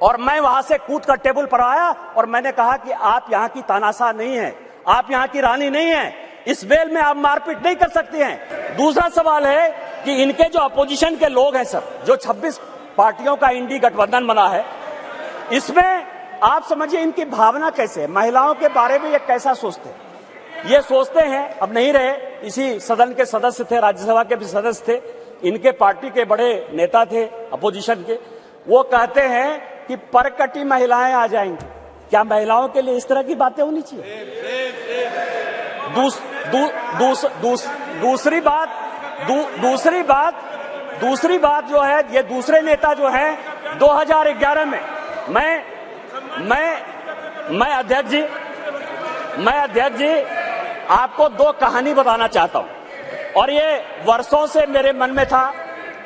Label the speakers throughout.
Speaker 1: और मैं वहां से कूद कर टेबल पर आया और मैंने कहा कि आप यहाँ की तानाशाह नहीं है, आप यहाँ की रानी नहीं है, इस बेल में आप मारपीट नहीं कर सकते हैं। दूसरा सवाल है कि इनके जो अपोजिशन के लोग हैं सर, जो 26 पार्टियों का इंडी गठबंधन बना है, इसमें आप समझिए इनकी भावना कैसे है, महिलाओं के बारे में ये कैसा सोचते हैं। ये सोचते हैं, अब नहीं रहे, इसी सदन के सदस्य थे, राज्यसभा के भी सदस्य थे, इनके पार्टी के बड़े नेता थे अपोजिशन के, वो कहते हैं कि परकटी महिलाएं आ जाएंगी। क्या महिलाओं के लिए इस तरह की बातें होनी चाहिए? दूसरी बात जो है, ये दूसरे नेता जो है 2011 में मैं अध्यक्ष जी आपको दो कहानी बताना चाहता हूं और ये वर्षों से मेरे मन में था।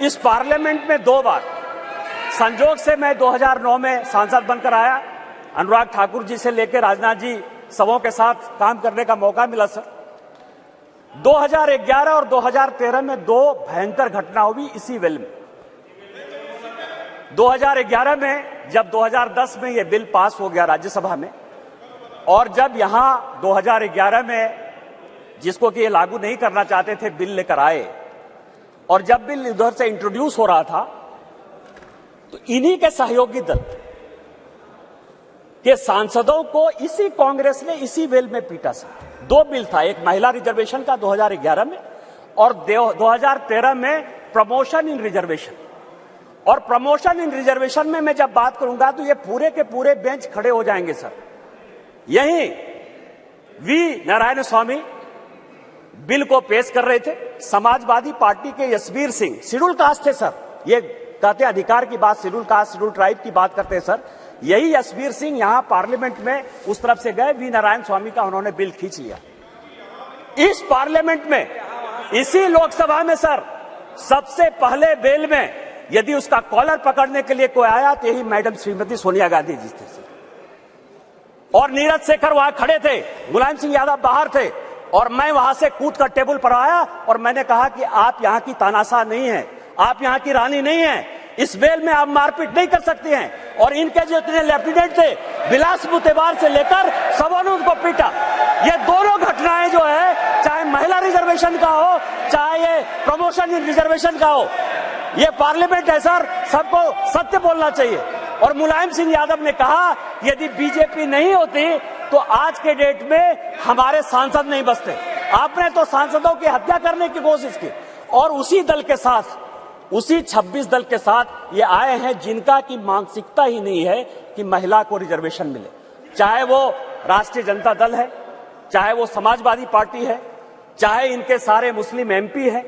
Speaker 1: इस पार्लियामेंट में 2 बार संजोग से मैं 2009 में सांसद बनकर आया, अनुराग ठाकुर जी से लेकर राजनाथ जी सबों के साथ काम करने का मौका मिला सर। 2011 और 2013 में 2 भयंकर घटना हुई इसी बिल में। 2011 में जब 2010 में यह बिल पास हो गया राज्यसभा में, और जब यहां 2011 में जिसको कि ये लागू नहीं करना चाहते थे बिल लेकर आए, और जब बिल उधर से इंट्रोड्यूस हो रहा था तो इन्हीं के सहयोगी दल के सांसदों को इसी कांग्रेस ने इसी बिल में पीटा सर। 2 बिल था, एक महिला रिजर्वेशन का 2011 में और 2013 में प्रमोशन इन रिजर्वेशन। और प्रमोशन इन रिजर्वेशन में मैं जब बात करूंगा तो ये पूरे के पूरे बेंच खड़े हो जाएंगे सर। यहीं वी नारायण स्वामी बिल को पेश कर रहे थे, समाजवादी पार्टी के यशवीर सिंह, शेड्यूल कास्ट थे सर, ये कहते अधिकार की बात, शेड्यूल कास्ट शेड्यूल ट्राइब की बात करते हैं सर। यही यशवीर सिंह यहां पार्लियामेंट में उस तरफ से गए, वी नारायण स्वामी का उन्होंने बिल खींच लिया। इस पार्लियामेंट में, इसी लोकसभा में सर, सबसे पहले बिल में यदि उसका कॉलर पकड़ने के लिए कोई आया तो यही मैडम श्रीमती सोनिया गांधी जी थे सर। और नीरज शेखर वहां खड़े थे, मुलायम सिंह यादव बाहर थे, और मैं वहां से कूद कर टेबल पर आया और मैंने कहा कि आप यहाँ की तानाशाह नहीं है, आप यहाँ की रानी नहीं है, इस बेल में आप मारपीट नहीं कर सकते हैं। और इनके जो इतने लेफ्टिनेंट थे, बिलास बुतेवार से लेकर सबों ने उनको पीटा। ये दोनों घटनाएं जो है, चाहे महिला रिजर्वेशन का हो, चाहे ये प्रमोशन इन रिजर्वेशन का हो, ये पार्लियामेंट है सर, सबको सत्य बोलना चाहिए। और मुलायम सिंह यादव ने कहा यदि बीजेपी नहीं होती तो आज के डेट में हमारे सांसद नहीं बचते। आपने तो सांसदों की हत्या करने की कोशिश की, और उसी दल के साथ, उसी 26 दल के साथ ये आए हैं जिनका की मानसिकता ही नहीं है कि महिला को रिजर्वेशन मिले। चाहे वो राष्ट्रीय जनता दल है, चाहे वो समाजवादी पार्टी है, चाहे इनके सारे मुस्लिम एमपी है,